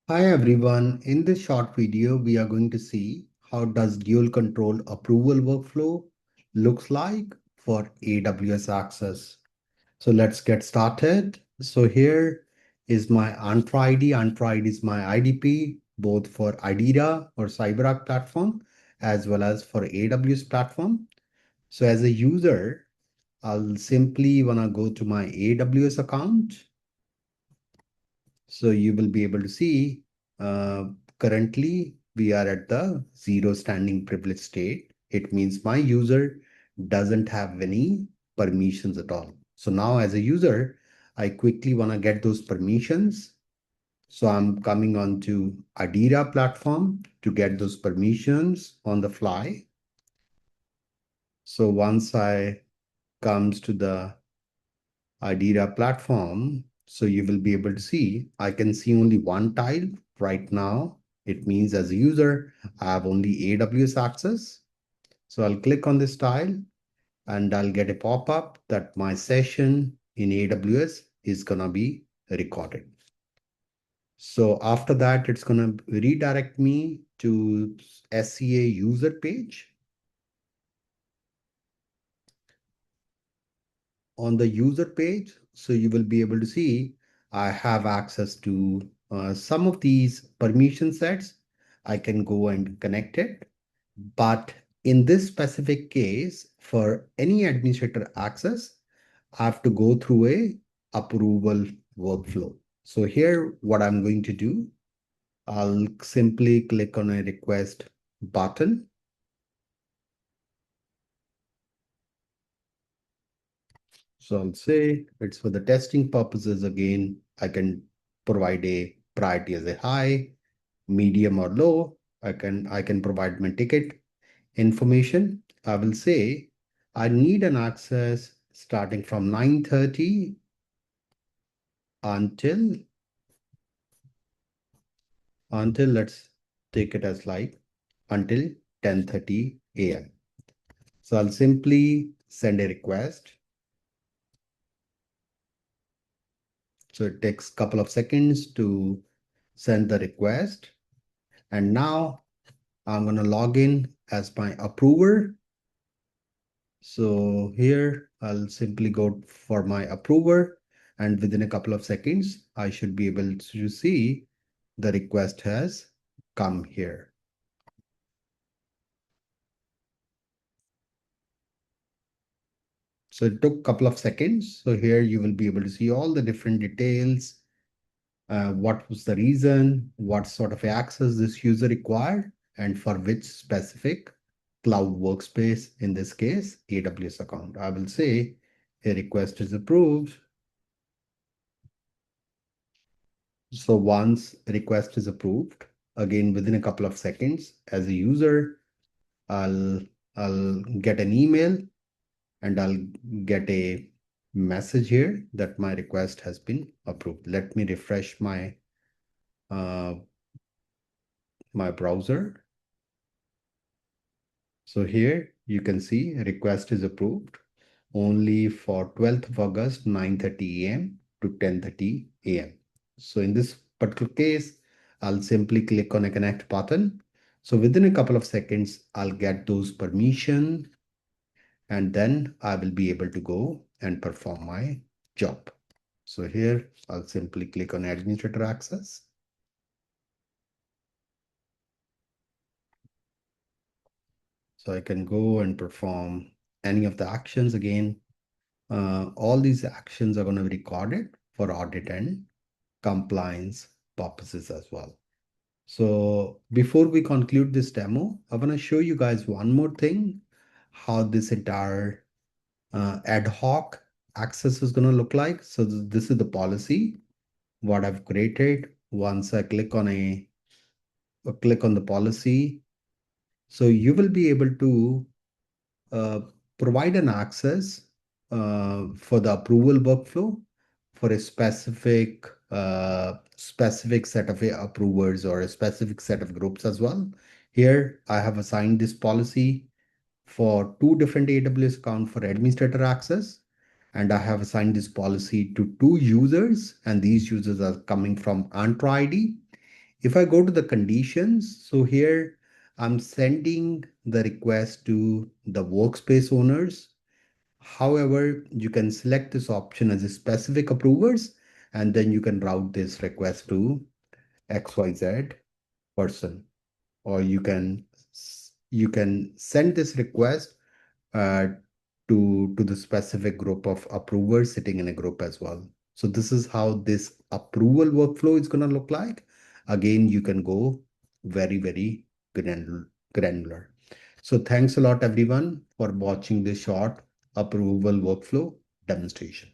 Hi everyone, in this short video we are going to see how does dual control approval workflow looks like for AWS Access. So let's get started. So here is my Entra ID. Entra ID is my IDP both for IDIRA or CyberArk platform as well as for AWS platform. So as a user, I'll simply wanna go to my AWS account. So you will be able to see currently we are at the zero standing privilege state. It means my user doesn't have any permissions at all. So now as a user, I quickly want to get those permissions. So I'm coming on to IDIRA platform to get those permissions on the fly. So once I comes to the IDIRA platform, so you will be able to see, I can see only one tile right now. It means as a user, I have only AWS access. So I'll click on this tile and I'll get a pop-up that my session in AWS is gonna be recorded. So after that, it's gonna redirect me to SCA user page. On the user page, so you will be able to see I have access to some of these permission sets. I can go and connect it. But in this specific case, for any administrator access, I have to go through a approval workflow. So here, what I'm going to do, I'll simply click on a request button. So I'll say it's for the testing purposes. Again, I can provide a priority as a high, medium or low. I can provide my ticket information. I will say I need an access starting from 9:30 until let's take it as like until 10:30 a.m. So I'll simply send a request. So it takes a couple of seconds to send the request. And now I'm going to log in as my approver. So here I'll simply go for my approver, and within a couple of seconds, I should be able to see the request has come here. So it took a couple of seconds. So here you will be able to see all the different details. What was the reason, what sort of access this user required, and for which specific cloud workspace, in this case, AWS account. I will say a request is approved. So once request is approved, again, within a couple of seconds, as a user, I'll, I'll get an email and I'll get a message here that my request has been approved. Let me refresh uh, my browser. So here you can see request is approved only for 12th of August, 9:30 a.m. to 10:30 a.m. So in this particular case, I'll simply click on a connect button. So within a couple of seconds, I'll get those permission and then I will be able to go and perform my job. So here I'll simply click on administrator access. So I can go and perform any of the actions again. All these actions are going to be recorded for audit and compliance purposes as well. So before we conclude this demo, I want to show you guys one more thing, how this entire ad hoc access is going to look like. So this is the policy, what I've created. Once I click on the policy, so you will be able to uh, provide an access for the approval workflow for a specific set of approvers or a specific set of groups as well. Here, I have assigned this policy for two different AWS accounts for administrator access, and I have assigned this policy to two users, and these users are coming from Entra ID If I go to the conditions, so here I'm sending the request to the workspace owners. However, you can select this option as a specific approvers, and then you can route this request to XYZ person, or you can send this request uh, to the specific group of approvers sitting in a group as well. So this is how this approval workflow is going to look like. Again, you can go very granular. So thanks a lot everyone for watching this short approval workflow demonstration.